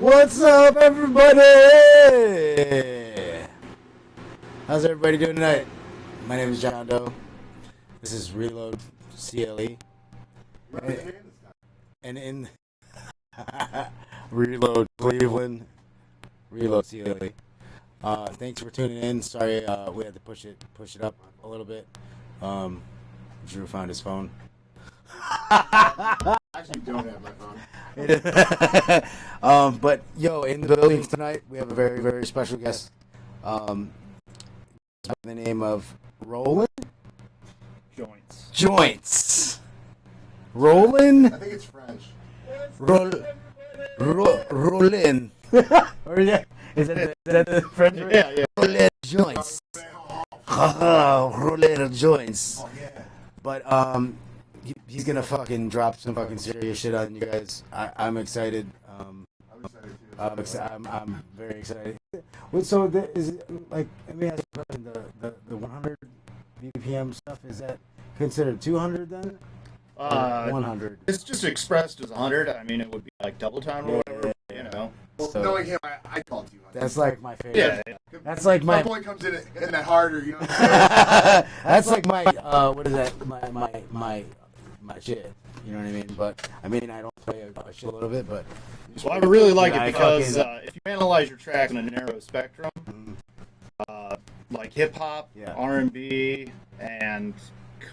What's up, everybody? How's everybody doing tonight? My name is John Doe. This is Reload CLE. And in Reload Cleveland, Reload CLE. Thanks for tuning in. Sorry, we had to push it up a little bit. Drew found his phone. I actually don't have my phone. But yo, in the building tonight, we have a very, very special guest. By the name of Roland. Joynce. Roland. I think it's French. Roland. Or is that the French? Yeah. Roland Joynce. Roland Joynce. Oh yeah. But he's gonna fucking drop some fucking serious shit on you guys. I'm excited. I'm excited too. I'm very excited. So is it, like, let me ask you a question. The 100 BPM stuff, is that considered 200 then? 100. It's just expressed as 100. I mean, it would be like double time or whatever. You know. Well, So- knowing him, I call it 200. That's like my favorite. Yeah. That's like my my. boy comes in that harder, you know what I'm saying? That's like my. What is that? My shit. You know what I mean? But I mean, I don't play a shitload of it, but. Well, I really like Yeah, it I because fucking- if you analyze your tracks in a narrow spectrum, like hip hop, Yeah. R&B, and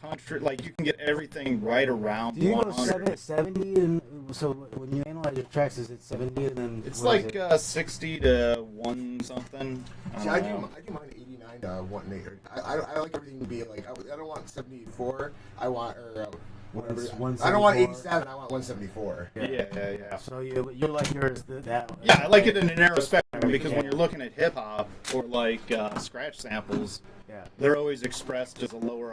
country, like you can get everything right around Do you know 100. 70 and so when you analyze your tracks, is it 70 and then It's what is like it? 60 to 1 something. See, I I don't know. do mine 89 to 180. I like everything to be like, I don't want 74. I want, or whatever. I don't want 87. I want 174. Yeah. So you like yours that. Yeah, I like it in a narrow spectrum because when you're looking at hip hop or like scratch samples, Yeah. they're always expressed as a lower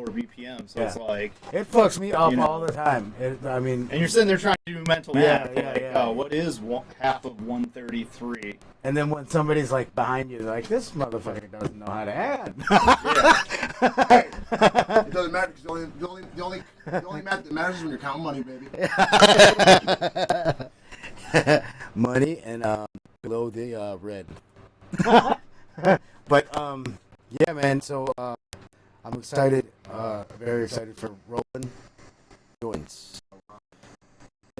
BPM. So it's Yeah. like, It fucks me up You know. all the time. I mean, and you're sitting there trying to do mental Yeah, math. yeah, like, yeah. oh, what is half of 133? and then when somebody's like behind you, they're like, this motherfucker doesn't know how to add. It doesn't matter because the only math that matters is when you're counting money, baby. Money and below the red. But yeah, man. So I'm excited, very excited for Roland Joynce. You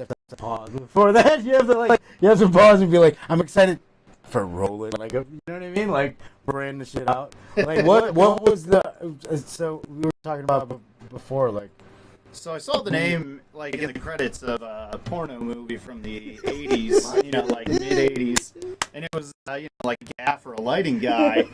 have to pause before that. You have to pause and be like, I'm excited for Roland. Like, you know what I mean? Like, brand the shit out. Like, what was the? So we were talking about before, like. So I saw the name like in the credits of a porno movie from the 80s, you know, like mid 80s, and it was like a gaff or a lighting guy,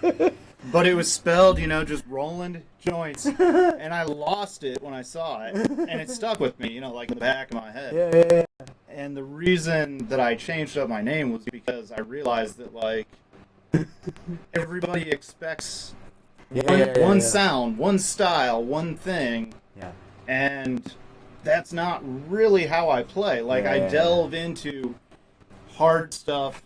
but it was spelled, just Roland Joynce, and I lost it when I saw it, and it stuck with me, like in the back of my head. Yeah. And the reason that I changed up my name was because I realized that like everybody expects one sound, one style, one thing. Yeah. And that's not really how I play. Like, I delve into hard stuff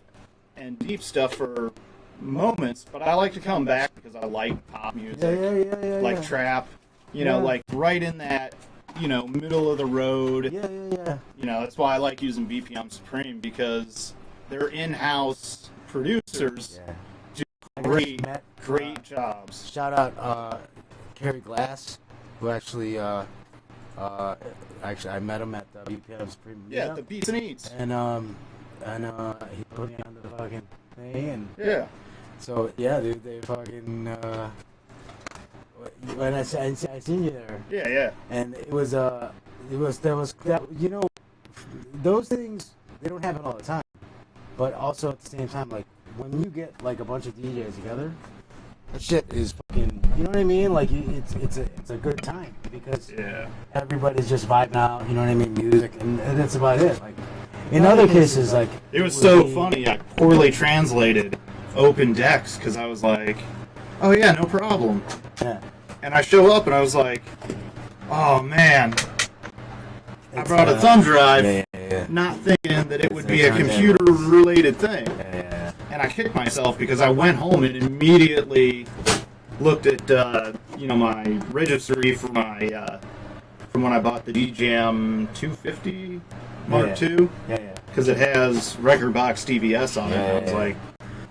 and deep stuff for moments, but I like to come back because I like pop music, like trap, like right in that, middle of the road. Yeah. That's why I like using BPM Supreme because they're in-house producers do great jobs. Shout out Kerry Glass, who actually I met him at the BPM Supreme. Yeah, the Beats and Eats. And he put me on the fucking thing, and so yeah, dude, they fucking when I seen you there. Yeah. And those things, they don't happen all the time, but also at the same time, like when you get like a bunch of DJs together, that shit is fucking, you know what I mean? Like it's a good time because everybody's just vibing out, you know what I mean? Music, and that's about it. Like in other cases, like it was so funny. I poorly translated open decks because I was like, "Oh yeah, no problem." Yeah. And I show up and I was like, "Oh man, I brought a thumb drive, not thinking that it would be a computer-related thing." Yeah. And I kicked myself because I went home and immediately looked at my registry for my from when I bought the DJM 250 Mark II. Yeah. because it has record box DVS on it. I was like,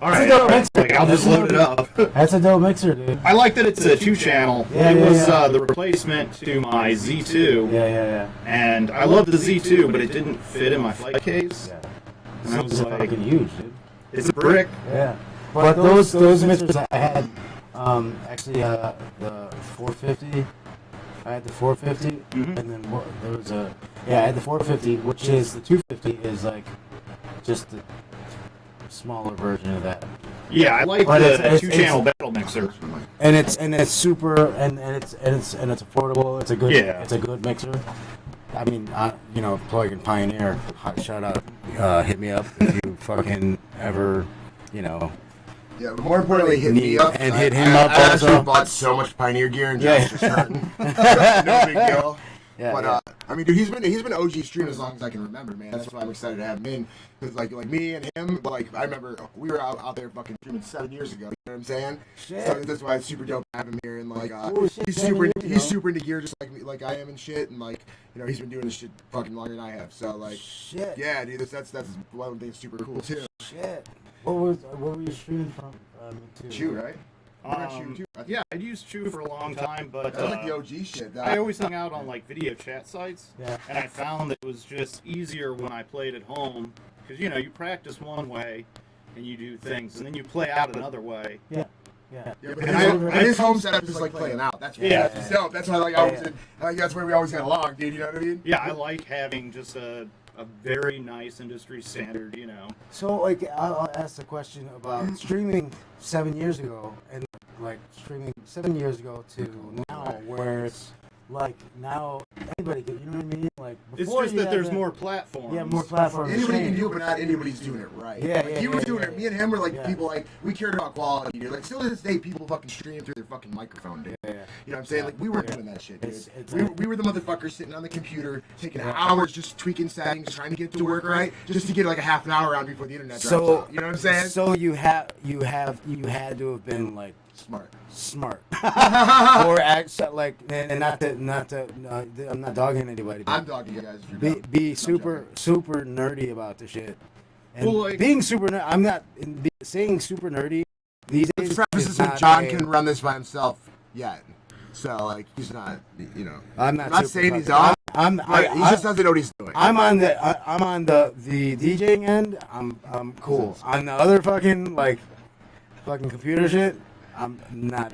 all right, like, I'll just load it up. That's a dope mixer, dude. I like that it's a 2-channel. Yeah, it was the replacement to my Z2. Yeah. And I love the Z2, but it didn't fit in my flight case. Yeah. And I was It's like, fucking huge, dude. it's a brick. Yeah. But those mixers I had, actually the 450. I had the 450, and then there was I had the 450, which is the 250 is like just the smaller version of that. Yeah, I like But the it's 2-channel battle mixer. And it's super and it's affordable. It's a good it's a good mixer. I mean, Plug and Pioneer, shout out, hit me up if you fucking ever, Yeah, but more importantly, hit me up. And hit him up I also. actually bought so much Pioneer gear and just starting. No big deal. Yeah, but I mean, dude, he's been OG streaming as long as I can remember, man. That's why I'm excited to have him in. Because like me and him, like I remember we were out there fucking streaming 7 years ago. You know what I'm saying? Shit. So that's why it's super dope to have him here. And like Shit, he's super into gear just like me, like I am and shit. And like he's been doing this shit fucking longer than I have. So like shit. Yeah, dude, that's one thing that's super cool too. Shit. What were you streaming from? Chew, right? Yeah, I'd used Chew for a long time, but I like the OG shit. I always hung out on like video chat sites, Yeah. and I found that it was just easier when I played at home because you practice one way and you do things, and then you play out another way. Yeah. Yeah, but his home setup is like playing out. That's dope. That's why that's where we always get along, dude. You know what I mean? Yeah, I like having just a very nice industry standard, So, like, I'll ask the question about streaming 7 years ago, and like streaming 7 years ago to now, where it's like now anybody can, you know what I mean? Like, it's before just that there's more platforms. Yeah, more platforms. Anybody can do it, but not anybody's doing it right. Yeah, like, he was doing it. Me and him were like Yeah. people like we cared about quality, dude. Like still to this day, people fucking stream through their fucking microphone, dude. Yeah. You know what I'm saying? Like we weren't doing that shit, dude. It's We were the motherfuckers sitting on the computer, taking hours just tweaking settings, trying to get it to work right, just to get like a half an hour around before the internet drops out. You know what I'm saying? So you had to have been like smart, or act like, and not to. I'm not dogging anybody. I'm dogging you guys. If you're Be super nerdy about the shit. And Well, like, being super nerdy, I'm not saying super nerdy these days. Let's preface is this with not John a- can run this by himself yet. So like he's not, I'm not super saying he's off. He just doesn't know what he's doing. I'm on the DJing end. I'm cool. On the other fucking computer shit, I'm not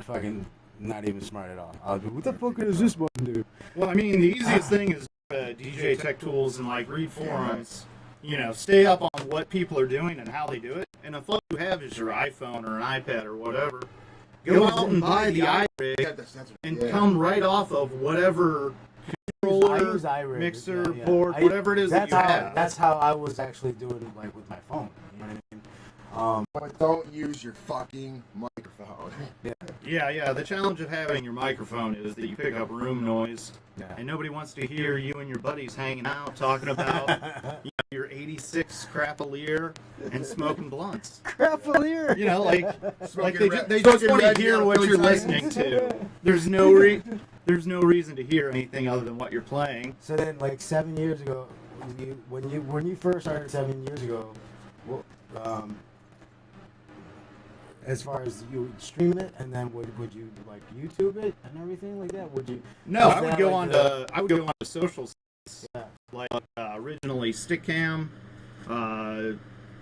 even smart at all. I'll do, what the fuck does this button do? Well, I mean, the easiest thing is DJ Tech Tools and like read forums. Stay up on what people are doing and how they do it. And if all you have is your iPhone or an iPad or whatever, go out and buy the iRig and come right off of whatever controller, I use iRig, mixer, board, whatever it is that you have. That's how I was actually doing like with my phone. You know what I mean? But don't use your fucking microphone. Yeah. The challenge of having your microphone is that you pick up room noise, and nobody wants to hear you and your buddies hanging out talking about your '86 Crapalier and smoking blunts. Crapalier. They just want to hear what you're listening to. There's no reason to hear anything other than what you're playing. So then, like 7 years ago, when you first started 7 years ago, as far as you would stream it, and then would you like YouTube it and everything like that? Would you? No, was I would that go like on the- to social sites Yeah. like originally Stickcam,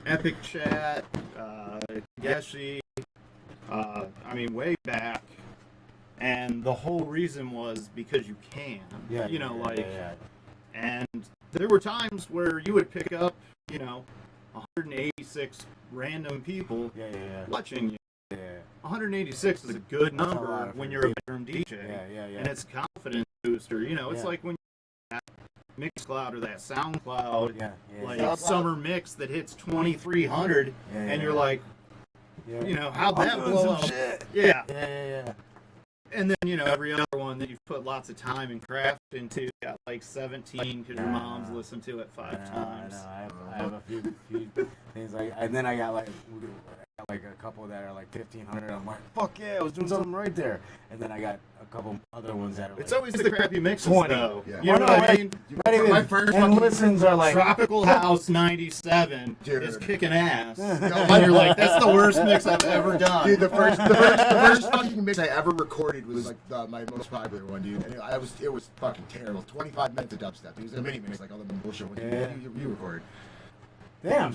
Epic Chat, Geshi. Way back, and the whole reason was because you can. And there were times where you would pick up, 186 random people watching you. 186 is a good number when you're a veteran DJ. And it's a confidence booster. It's like when you have that Mixcloud or that SoundCloud, summer mix that hits 2,300, and you're like, how'd that blow up? Yeah. And then, every other one that you've put lots of time and craft into got like 17 because your mom's listened to it 5 times. I have a few things and then I got like a couple that are like 1,500. I'm like, fuck yeah, I was doing something right there. And then I got couple other ones that are. It's always the crappy mixes, 20. though. Yeah. You know what I mean? Not even, My first and fucking- listens are like Tropical House 97 Dude. is kicking ass. No, And you're like, that's the worst mix I've ever done. Dude, the first fucking mix I ever recorded was like my most popular one, dude. And it was fucking terrible. 25 minutes of dubstep. It was a mini mix, like all the bullshit ones you recorded. damn.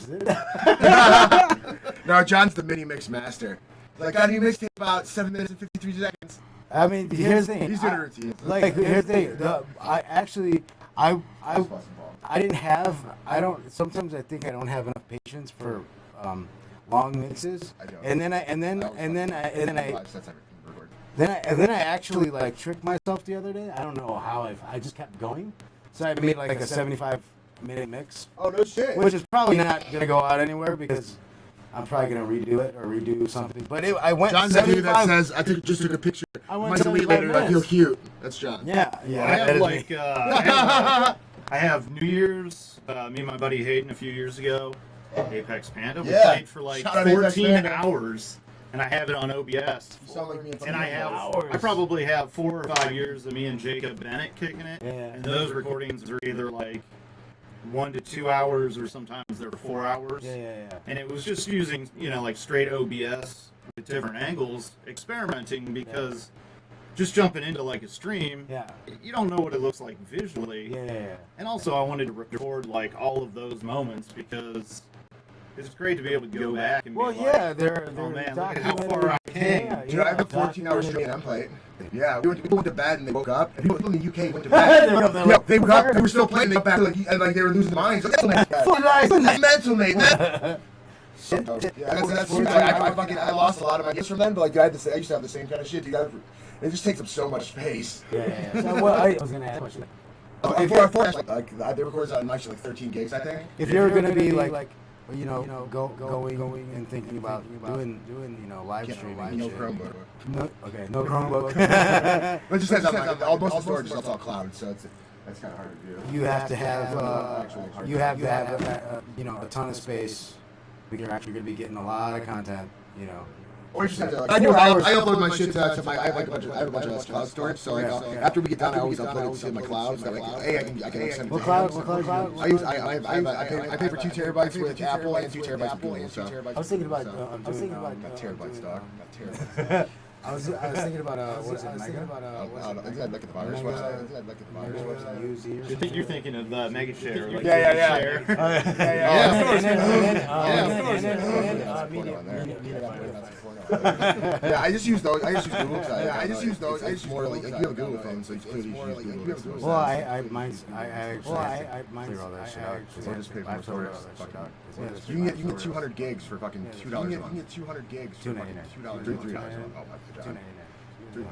No, John's the mini mix master. Like, got a new mixtape about 7 minutes and 53 seconds. I mean, here's the thing. He's doing a routine. Like, here's the thing. I didn't have. I don't. Sometimes I think I don't have enough patience for long mixes. I don't. And then I actually like tricked myself the other day. I don't know how I just kept going. So I made like a 75-minute mix, Oh, no shit. which is probably not gonna go out anywhere because I'm probably gonna redo it or redo something. But I went. John's the dude that 75 says, just took a picture. I went Mine's a week 75 later, I feel minutes. cute. That's John. Yeah. I have like, I have New Year's. Me and my buddy Hayden a few years ago. Apex Panda. We Yeah. played for like Shout out Apex 14 Panda. hours, and I have it on OBS. You sound like me And I probably have 4 or 5 years of me and Jacob Bennett kicking it. Yeah. And those recordings are either like 1 to 2 hours, or sometimes they're 4 hours. Yeah. And it was just using, like straight OBS with different angles, experimenting, because just jumping into like a stream, Yeah. you don't know what it looks like visually. Yeah. And also I wanted to record like all of those moments because it's great to be able to go back and Well, be yeah, like, they're oh man, look at documented. how far I came. Yeah, Dude, I have a yeah, 14-hour stream documented. template. Yeah, people went to bed and they woke up, and people in the UK went to bed. They woke up, they're Yeah, like, they woke up, they were still playing, they got back, and like they were losing their minds. Like, that's mental, mate. Yeah, that's true. I lost a lot of my gifts from them, but like I used to have the same kind of shit. Dude, it just takes up so much space. Yeah. So what I was gonna ask a question. They recorded on my shit like 13 gigs, I think. If you're gonna be like going and thinking about doing live streaming, No and shit. Chromebook. No Chromebook. But just has almost the storage is all cloud, so that's kind of hard to do. You have to have a ton of space. You're actually gonna be getting a lot of content. Or you just have to I upload my shit to my. I have a bunch of cloud storage. So like after we get done, I always upload it to my cloud. So like, hey, I can send it. What to cloud? him. What cloud? I pay for 2 terabytes with Apple and 2 terabytes with Google. So I was thinking about. not terabytes, dog. Not terabytes. I was thinking about what is it? I think I'd look at the virus website. You're thinking of Mega Share. Like Yeah. Share. Yeah, I just use those. I just use Google. I just use those. I just more like you have a Google phone, so you clearly use Google. Well, I clear all that shit out. So I just pay for I storage. filter all that shit out. You can get 200 gigs for fucking $2 a month. You can get 200 gigs for fucking $2, $3 a month. Oh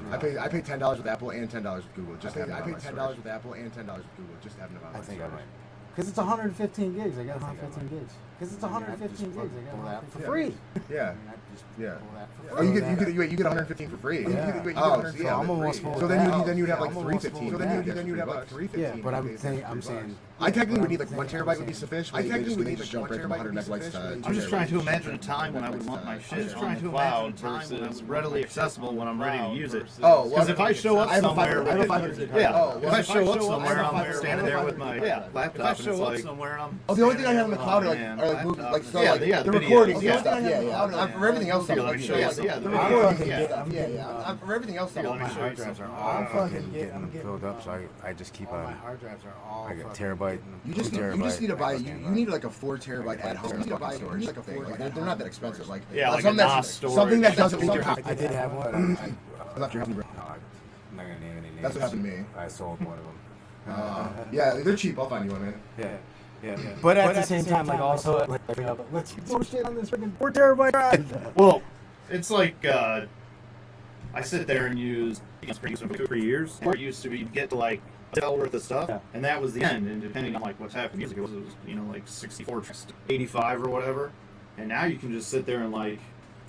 my god. I pay $10 with Apple and $10 with Google. Just I pay $10 with Apple and $10 with Google. Just having about. I think I might. Because it's 115 gigs. I got 115 gigs. Because it's 115 gigs. I got it for free. Yeah. Yeah. Oh, you get 115 for free. Yeah. Oh, So I'm almost full. So then you'd have like 315. So then you'd have like 315. Yeah, but I'm saying. I technically would need like 1 terabyte would be sufficient. I technically would need to jump right from 100 megabytes to. I'm just trying to imagine a time when I would want my shit on the cloud versus readily accessible when I'm ready to use it. Oh, Because if I show up somewhere, I have a 500. yeah, if I show up somewhere, I'm standing there with my laptop. If I show up somewhere, I'm. Oh, the only thing I have on the cloud are like movies, like so like the recordings. Yeah. For everything else, Let me show you. the Yeah, recordings. I'm Yeah. For everything else, Let me My show hard you drives are something. all I'm fucking fucking getting filled up, so I just keep My on. hard drives are all. I got fucking- terabyte. You just need to buy. You need like a 4 terabyte at home fucking storage. Like a 4. Like they're not that expensive. Like Yeah, like a something NAS that's storage. something that doesn't leak your house. I did have one. I left your house. No, I'm not gonna name any names. That's what happened to me. I sold one of them. Yeah, they're cheap. I'll find you one, man. Yeah. But at the same time, like also, like, let's throw shit on this freaking 4 terabyte drive. Well, it's like I sit there and use for years. Where it used to be get to like tell worth of stuff, and that was the end. And depending on like what's happening, music it was like 64, 85 or whatever. And now you can just sit there and like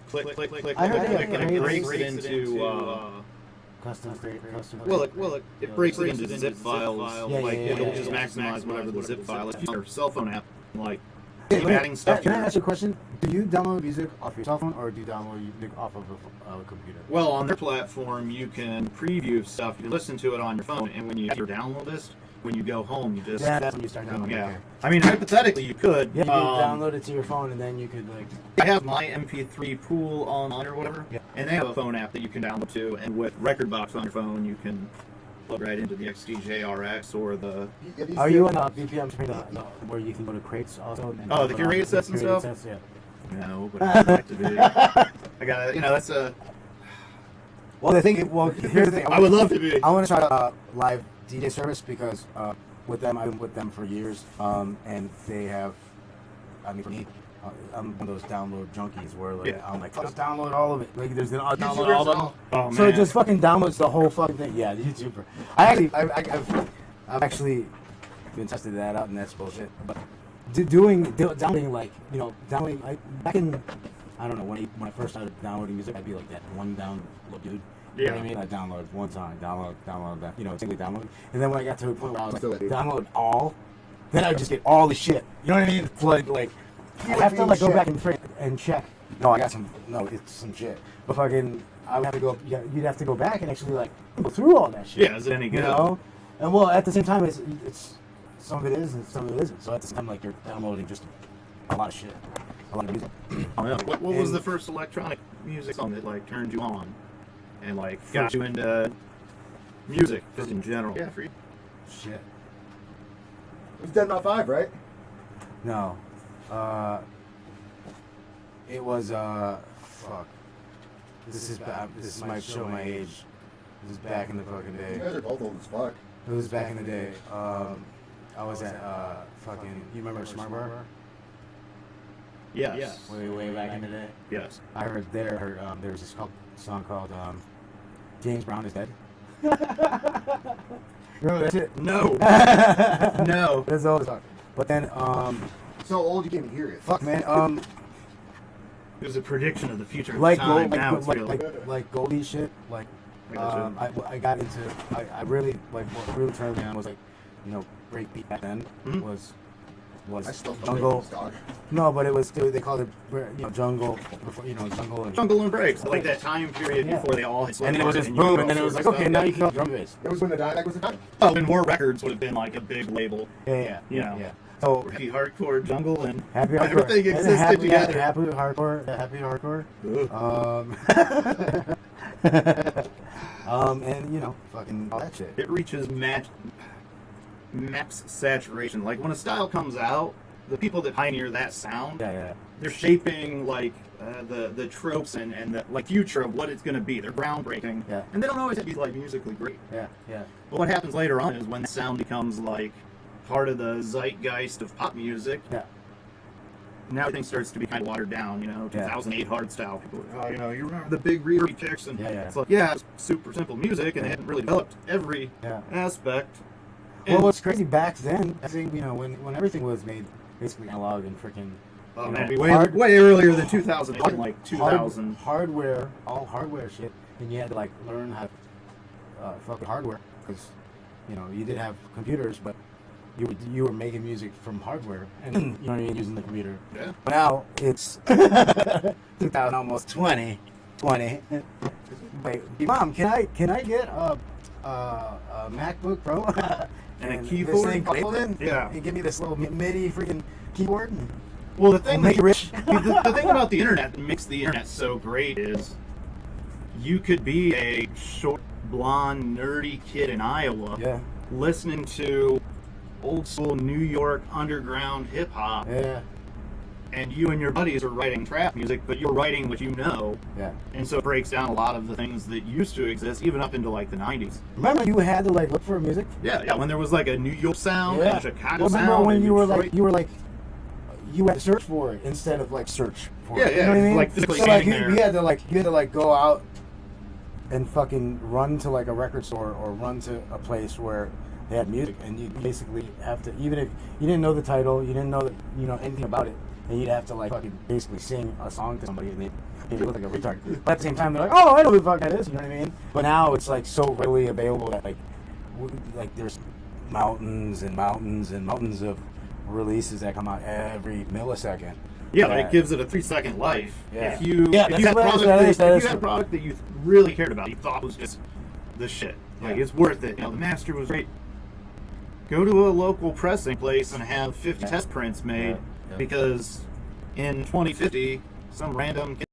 click, I heard click, that and it it breaks breaks it into. Custom. It breaks it into zip files. Yeah, Like yeah, it'll yeah, just yeah. maximize whatever the zip file is. Your cell phone app, like keep adding stuff. Can I ask you a question? Do you download music off your cell phone, or do you download music off of a computer? Well, on their platform, you can preview stuff. You listen to it on your phone, and when you have your download list, when you go home, you just That's when you start downloading. yeah. Okay. I mean, hypothetically, you could. Yeah, you can download it to your phone, and then you could like. I have my MP3 pool online or whatever, Yeah. and they have a phone app that you can download to, and with Record Box on your phone, you can plug right into the XDJRX or the. Are you on BPM where you can go to crates also? And Oh, the curated sets and curated stuff? Sets, yeah. No, but I'd like to be. I got that's a. Well, here's the thing. I would love to be. I want to try a live DJ service because with them, I've been with them for years, and they have. I mean, for me, I'm one of those download junkies where like I'm like, just download all of it. Like, I'll download all of them. Oh, So man. it just fucking downloads the whole fucking thing. Yeah, the YouTuber. I've actually been testing that out, and that's bullshit. But downloading like downloading back in I don't know when I first started downloading music, I'd be like that one download dude. You know what I mean? I download one song, download that, simply download. And then when I got to a point where I was like, download all, then I would just get all the shit. You know what I mean? It's like I have to like go back and check. No, it's some shit. But fucking, I would have to go. You'd have to go back and actually like go through all that shit. Yeah, is it any good? And well, at the same time, it's some of it is and some of it isn't. So at the same time, like you're downloading just a lot of shit, a lot of music. Oh, yeah. What was the first electronic music song that like turned you on and like got you into music just in general? Yeah, for you. Shit. It was Dead Not 5, right? No. It was fuck. This might show my age. This is back in the fucking You day. guys are both old as fuck. It was back in the day. I was at fucking. You remember Smart Bar? Yes. Way back in the day. Yes. I heard there was this song called James Brown is Dead. Remember that shit? No. No. That's old as fuck. But then So old you can't even hear it. fuck man It was a prediction of the future. At like the time. gold, Now it's real. like Goldie shit. Like I got into I really like what really turned me on was like breakbeat back then was I still jungle. dog. No, but they called it jungle before jungle and Jungle and breaks, like that time period before they all hit. and then it was just boom, and then it was like okay, now you can call drum bass. It was when the Dynamic was the time. Oh, and War Records would have been like a big label. Yeah. So Happy hardcore jungle and happy hardcore. everything And existed happy, together. Happy hardcore. And fucking all that shit. It reaches max saturation. Like when a style comes out, the people that pioneer that sound, Yeah. they're shaping like the tropes and the like future of what it's going to be. They're groundbreaking, Yeah. and they don't always have to be like musically great. Yeah. But what happens later on is when the sound becomes like part of the zeitgeist of pop music. Yeah. Now everything starts to be kind of watered down, 2008 hardstyle. People are, you remember the big reverb kicks, and Yeah. it's like, it's super simple music, and they hadn't really developed every aspect. Well, what's crazy back then, I think when everything was made basically analog and freaking. Oh man, way earlier than 2000, like 2000. Hardware, all hardware shit, and you had to like learn how fucking hardware because you did have computers, but you were making music from hardware, and you know what I mean, using the computer. Yeah. But now it's 2000, almost 20. Wait, Mom, can I get a MacBook Pro And a keyboard? This thing Golden? Yeah. And give me this little MIDI freaking keyboard. Well, the thing Make it rich. the thing about the internet that makes the internet so great is you could be a short, blonde, nerdy kid in Iowa listening to old school New York underground hip hop, and you and your buddies are writing trap music, but you're writing what you know, and so it breaks down a lot of the things that used to exist, even up into like the 90s. Remember, you had to like look for music. Yeah, when there was like a New York sound and a Chicago well, sound. Remember when and you had to search for it instead of like search for it. Yeah, You know what I mean? like physically so like standing there. you had to like go out and fucking run to like a record store or run to a place where they had music, and you basically have to, even if you didn't know the title, you didn't know anything about it, and you'd have to like fucking basically sing a song to somebody, and they look like a retard. But at the same time, they're like, oh, I know who the fuck that is. You know what I mean? But now it's like so readily available that like there's mountains and mountains and mountains of releases that come out every millisecond. Yeah, it gives it a 3-second life. Yeah. If you had a product that you really cared about, you thought was just the shit. Like, it's worth it. You know, the Master was great. Go to a local pressing place and have 50 test prints made because in 2050, some random kid